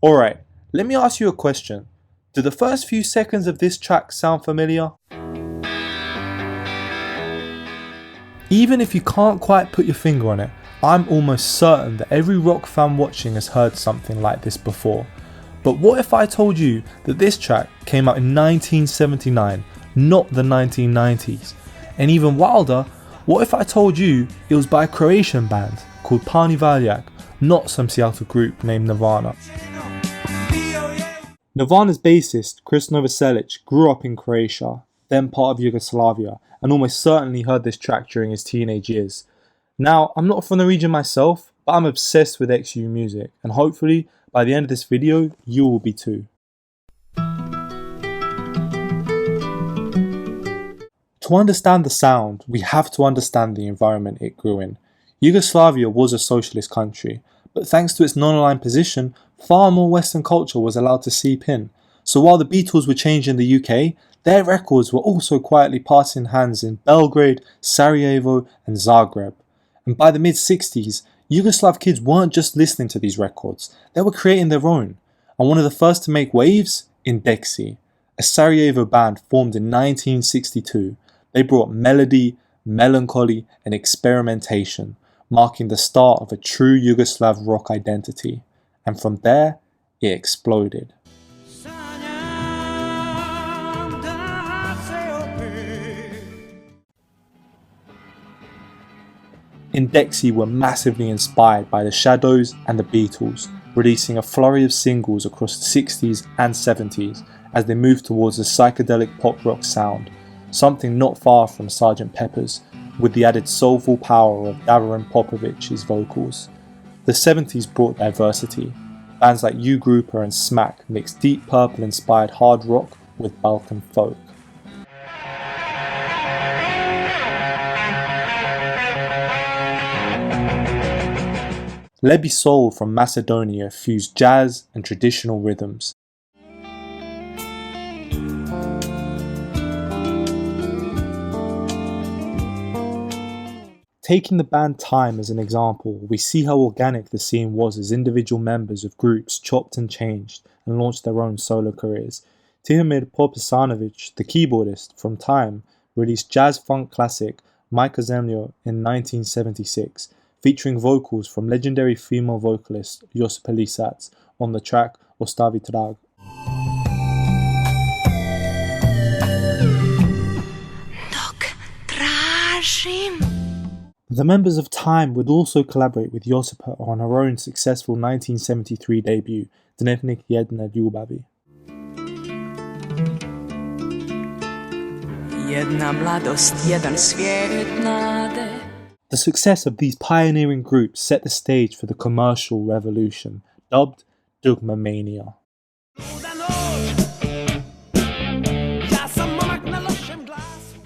Alright, let me ask you a question. Do the first few seconds of this track sound familiar? Even if you can't quite put your finger on it, I'm almost certain that every rock fan watching has heard something like this before. But what if I told you that this track came out in 1979, not the 1990s? And even wilder, what if I told you it was by a Croatian band called Parni Valjak, not some Seattle group named Nirvana? Nirvana's bassist Chris Novoselic grew up in Croatia, then part of Yugoslavia, and almost certainly heard this track during his teenage years. Now, I'm not from the region myself, but I'm obsessed with XU music, and hopefully, by the end of this video, you will be too. To understand the sound, we have to understand the environment it grew in. Yugoslavia was a socialist country, but thanks to its non-aligned position, far more Western culture was allowed to seep in. So while the Beatles were changed in the UK, their records were also quietly passing hands in Belgrade, Sarajevo and Zagreb. And by the mid-60s, Yugoslav kids weren't just listening to these records, they were creating their own. And one of the first to make waves? Indexi, a Sarajevo band formed in 1962. They brought melody, melancholy and experimentation, marking the start of a true Yugoslav rock identity. And from there, it exploded. Indexi were massively inspired by the Shadows and the Beatles, releasing a flurry of singles across the 60s and 70s as they moved towards a psychedelic pop rock sound, something not far from Sgt. Pepper's, with the added soulful power of Davorin Popovic's vocals. The 70s brought diversity. Bands like Grupa and Smack mixed Deep Purple inspired hard rock with Balkan folk. Leb I Sol from Macedonia fused jazz and traditional rhythms. Taking the band Time as an example, we see how organic the scene was as individual members of groups chopped and changed and launched their own solo careers. Tihomir Asanović, the keyboardist from Time, released jazz-funk classic Majko Zemljo in 1976, featuring vocals from legendary female vocalist Josipa Lisac on the track Ostavi Trag. The members of Time would also collaborate with Josipa on her own successful 1973 debut, Dnevnik Jednoj ljubavi. Jedna mladost, jedan svijet nade. The success of these pioneering groups set the stage for the commercial revolution, dubbed Dugme Mania.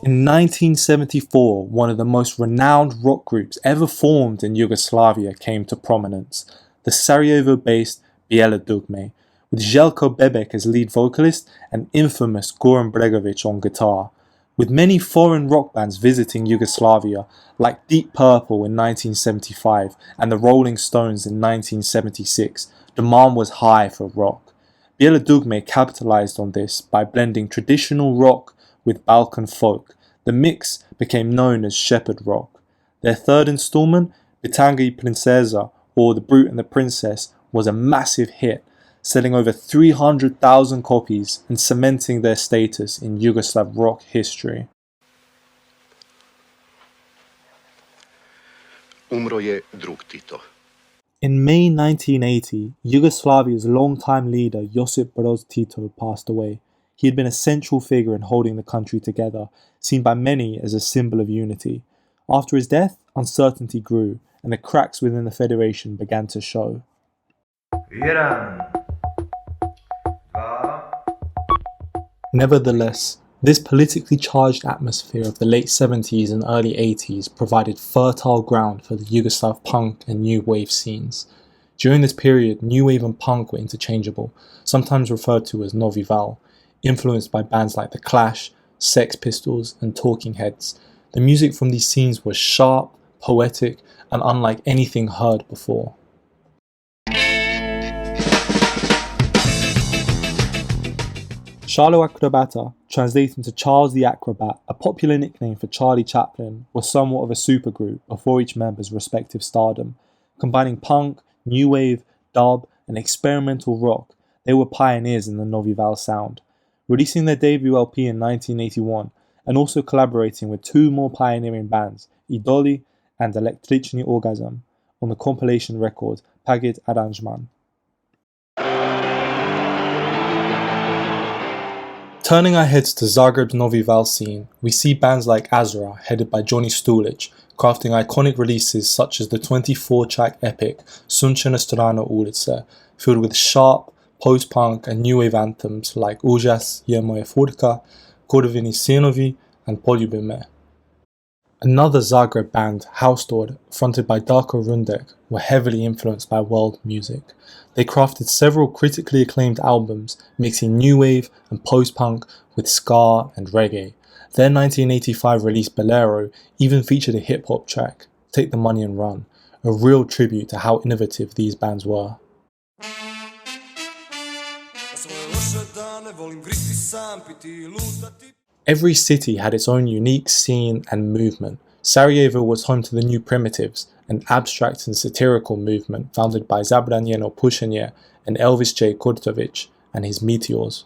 In 1974, one of the most renowned rock groups ever formed in Yugoslavia came to prominence, the Sarajevo-based Bijelo Dugme, with Željko Bebek as lead vocalist and infamous Goran Bregović on guitar. With many foreign rock bands visiting Yugoslavia, like Deep Purple in 1975 and the Rolling Stones in 1976, demand was high for rock. Bijelo Dugme capitalized on this by blending traditional rock with Balkan folk. The mix became known as shepherd rock. Their third installment, Bitanga I Princeza, or The Brute and the Princess, was a massive hit, selling over 300,000 copies and cementing their status in Yugoslav rock history. Umro je drug Tito. In May 1980, Yugoslavia's longtime leader Josip Broz Tito passed away. He had been a central figure in holding the country together, seen by many as a symbol of unity. After his death, uncertainty grew, and the cracks within the federation began to show. Nevertheless, this politically charged atmosphere of the late 70s and early 80s provided fertile ground for the Yugoslav punk and new wave scenes. During this period, new wave and punk were interchangeable, sometimes referred to as Novi Val, influenced by bands like The Clash, Sex Pistols and Talking Heads. The music from these scenes was sharp, poetic and unlike anything heard before. Charlo Acrobata, translating to Charles the Acrobat, a popular nickname for Charlie Chaplin, was somewhat of a supergroup before each member's respective stardom. Combining punk, new wave, dub, and experimental rock, they were pioneers in the Novi Val sound. Releasing their debut LP in 1981, and also collaborating with two more pioneering bands, Idoli and Električni Orgazm, on the compilation record Pagid Aranžman. Turning our heads to Zagreb's Novi Val scene, we see bands like Azra, headed by Johnny Stulic, crafting iconic releases such as the 24-track epic Sunčana Strana Ulice, filled with sharp, post-punk and new wave anthems like Užas je moja furka, Kurvini sinovi, and Poljubim me. Another Zagreb band, Haustor, fronted by Darko Rundek, were heavily influenced by world music. They crafted several critically acclaimed albums, mixing new wave and post-punk with ska and reggae. Their 1985 release Bolero even featured a hip-hop track, Take the Money and Run, a real tribute to how innovative these bands were. Every city had its own unique scene and movement. Sarajevo was home to the New Primitives, an abstract and satirical movement founded by Zabranjeno Pušenje and Elvis J. Kurtovic and his Meteors.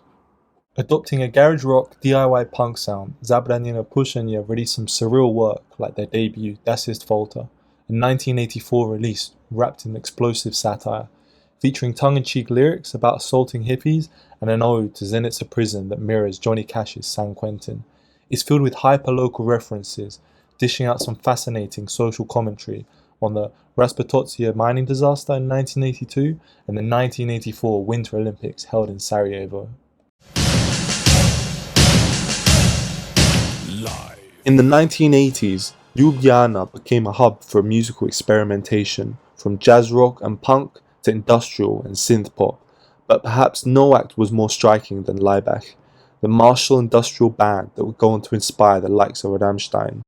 Adopting a garage rock DIY punk sound, Zabranjeno Pušenje released some surreal work like their debut Das ist Folter, a 1984 release wrapped in explosive satire, featuring tongue-in-cheek lyrics about assaulting hippies and an ode to Zenica prison that mirrors Johnny Cash's San Quentin. It's filled with hyper-local references, dishing out some fascinating social commentary on the Rasputotsia mining disaster in 1982 and the 1984 Winter Olympics held in Sarajevo. In the 1980s, Ljubljana became a hub for musical experimentation, from jazz rock and punk to industrial and synth pop, but perhaps no act was more striking than Laibach, the martial industrial band that would go on to inspire the likes of Rammstein.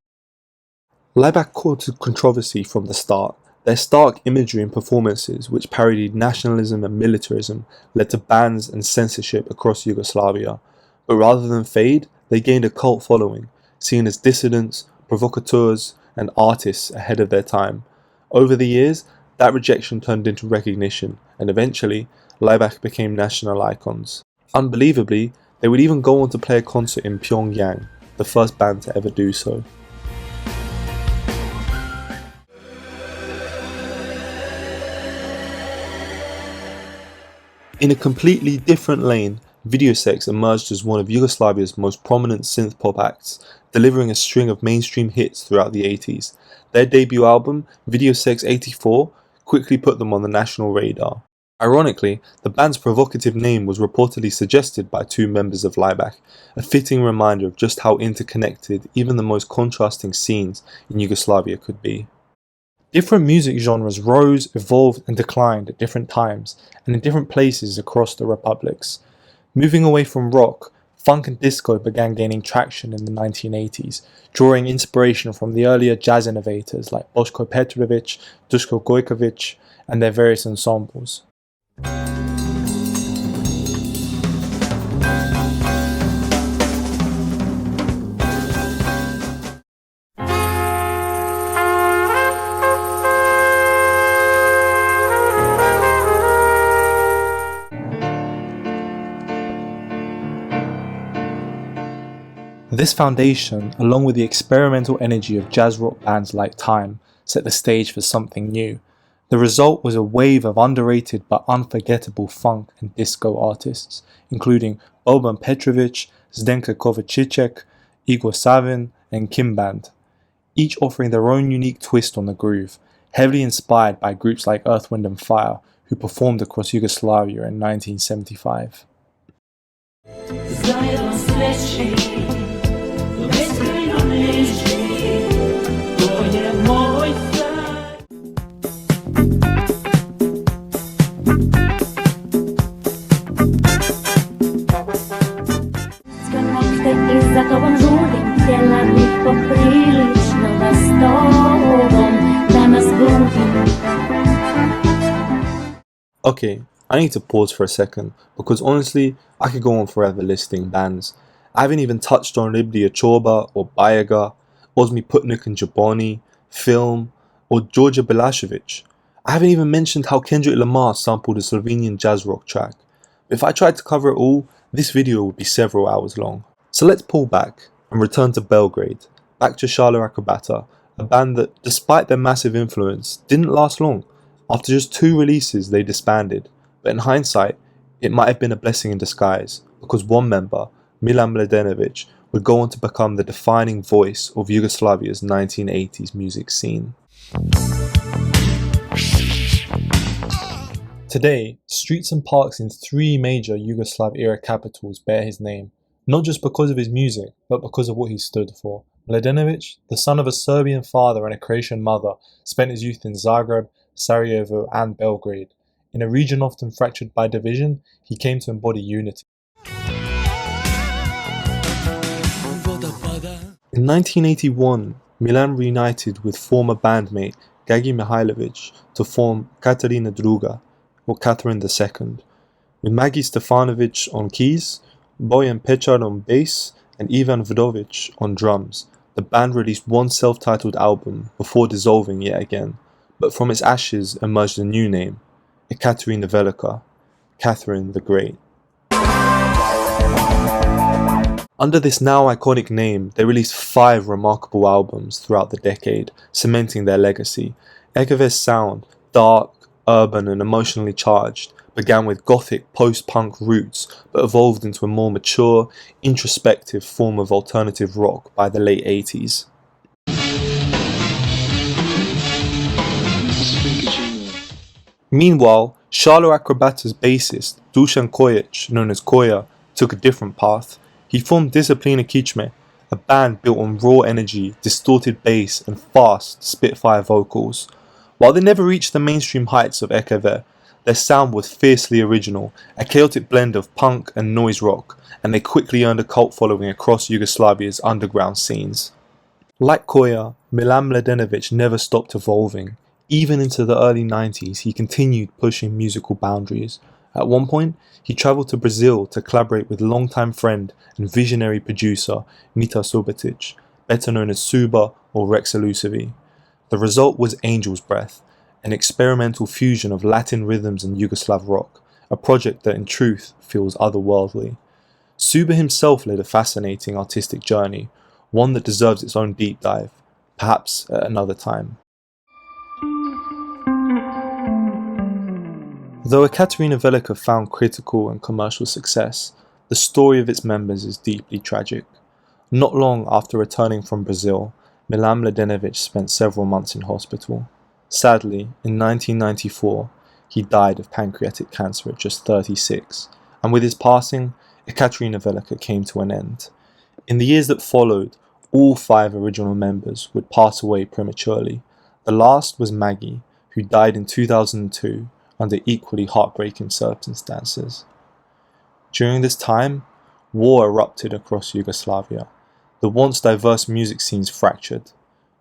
Laibach courted controversy from the start. Their stark imagery and performances, which parodied nationalism and militarism, led to bans and censorship across Yugoslavia, but rather than fade, they gained a cult following, seen as dissidents, provocateurs, and artists ahead of their time. Over the years, that rejection turned into recognition, and eventually, Laibach became national icons. Unbelievably, they would even go on to play a concert in Pyongyang, the first band to ever do so. In a completely different lane, Videosex emerged as one of Yugoslavia's most prominent synth pop acts, delivering a string of mainstream hits throughout the 80s. Their debut album, Videosex 84, quickly put them on the national radar. Ironically, the band's provocative name was reportedly suggested by two members of Laibach, a fitting reminder of just how interconnected even the most contrasting scenes in Yugoslavia could be. Different music genres rose, evolved, and declined at different times and in different places across the republics. Moving away from rock, funk and disco began gaining traction in the 1980s, drawing inspiration from the earlier jazz innovators like Boško Petrović, Duško Gojković, and their various ensembles. This foundation, along with the experimental energy of jazz rock bands like Time, set the stage for something new. The result was a wave of underrated but unforgettable funk and disco artists, including Boban Petrović, Zdenka Kovačiček, Igor Savin, and Kim Band, each offering their own unique twist on the groove, heavily inspired by groups like Earth, Wind and Fire, who performed across Yugoslavia in 1975. Okay, I need to pause for a second, because honestly, I could go on forever listing bands. I haven't even touched on Leb I Sol or Valjak, Osmi Putnik and Jaboni, Film, or Georgia Balašević. I haven't even mentioned how Kendrick Lamar sampled a Slovenian jazz rock track. But if I tried to cover it all, this video would be several hours long. So let's pull back and return to Belgrade, back to Šalo Akrobata, a band that, despite their massive influence, didn't last long. After just 2 releases, they disbanded. But in hindsight, it might have been a blessing in disguise, because one member, Milan Mladenović, would go on to become the defining voice of Yugoslavia's 1980s music scene. Today, streets and parks in 3 major Yugoslav-era capitals bear his name, not just because of his music, but because of what he stood for. Mladenović, the son of a Serbian father and a Croatian mother, spent his youth in Zagreb, Sarajevo and Belgrade. In a region often fractured by division, he came to embody unity. In 1981, Milan reunited with former bandmate Gagi Mihailović to form Katarina II, or Catherine II, with Magi Stefanović on keys, Bojan Pečar on bass, and Ivan Vidović on drums. The band released one self-titled album before dissolving yet again, but from its ashes emerged a new name, Ekaterina Velika, Catherine the Great. Under this now iconic name, they released 5 remarkable albums throughout the decade, cementing their legacy. Ekave's sound, dark, urban and emotionally charged, began with gothic post-punk roots but evolved into a more mature, introspective form of alternative rock by the late 80s. Meanwhile, Šalo Akrobata's bassist, Dušan Kojić, known as Koja, took a different path. He formed Disciplina Kičme, a band built on raw energy, distorted bass and fast, spitfire vocals. While they never reached the mainstream heights of Ekave, their sound was fiercely original, a chaotic blend of punk and noise rock, and they quickly earned a cult following across Yugoslavia's underground scenes. Like Koja, Milan Mladenović never stopped evolving. Even into the early 90s, he continued pushing musical boundaries. At one point, he travelled to Brazil to collaborate with longtime friend and visionary producer Mita Subotić, better known as Suba or Rex Elusivi. The result was Angel's Breath, an experimental fusion of Latin rhythms and Yugoslav rock, a project that in truth feels otherworldly. Suba himself led a fascinating artistic journey, one that deserves its own deep dive, perhaps at another time. Though Ekaterina Velika found critical and commercial success, the story of its members is deeply tragic. Not long after returning from Brazil, Milan Mladenović spent several months in hospital. Sadly, in 1994, he died of pancreatic cancer at just 36, and with his passing, Ekaterina Velika came to an end. In the years that followed, all 5 original members would pass away prematurely. The last was Maggie, who died in 2002 under equally heartbreaking circumstances. During this time, war erupted across Yugoslavia. The once diverse music scenes fractured,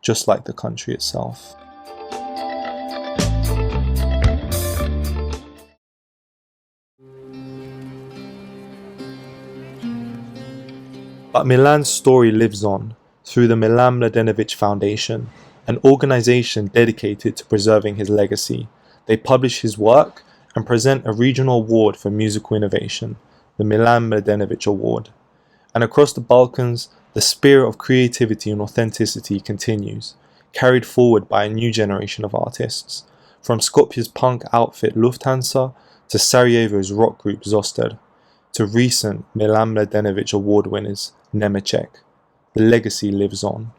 just like the country itself. But Milan's story lives on through the Milan Mladenović Foundation, an organization dedicated to preserving his legacy. They publish his work and present a regional award for musical innovation, the Milan Mladenović Award. And across the Balkans, the spirit of creativity and authenticity continues, carried forward by a new generation of artists, from Skopje's punk outfit Lufthansa to Sarajevo's rock group Zostar, to recent Milan Mladenović Award winners Nemeček. The legacy lives on.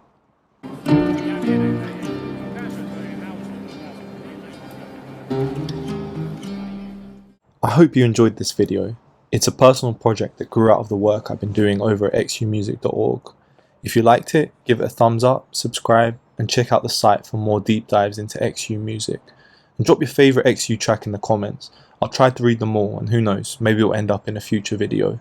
I hope you enjoyed this video. It's a personal project that grew out of the work I've been doing over at xumusic.org. If you liked it, give it a thumbs up, subscribe, and check out the site for more deep dives into XU music. And drop your favourite XU track in the comments. I'll try to read them all, and who knows, maybe it'll end up in a future video.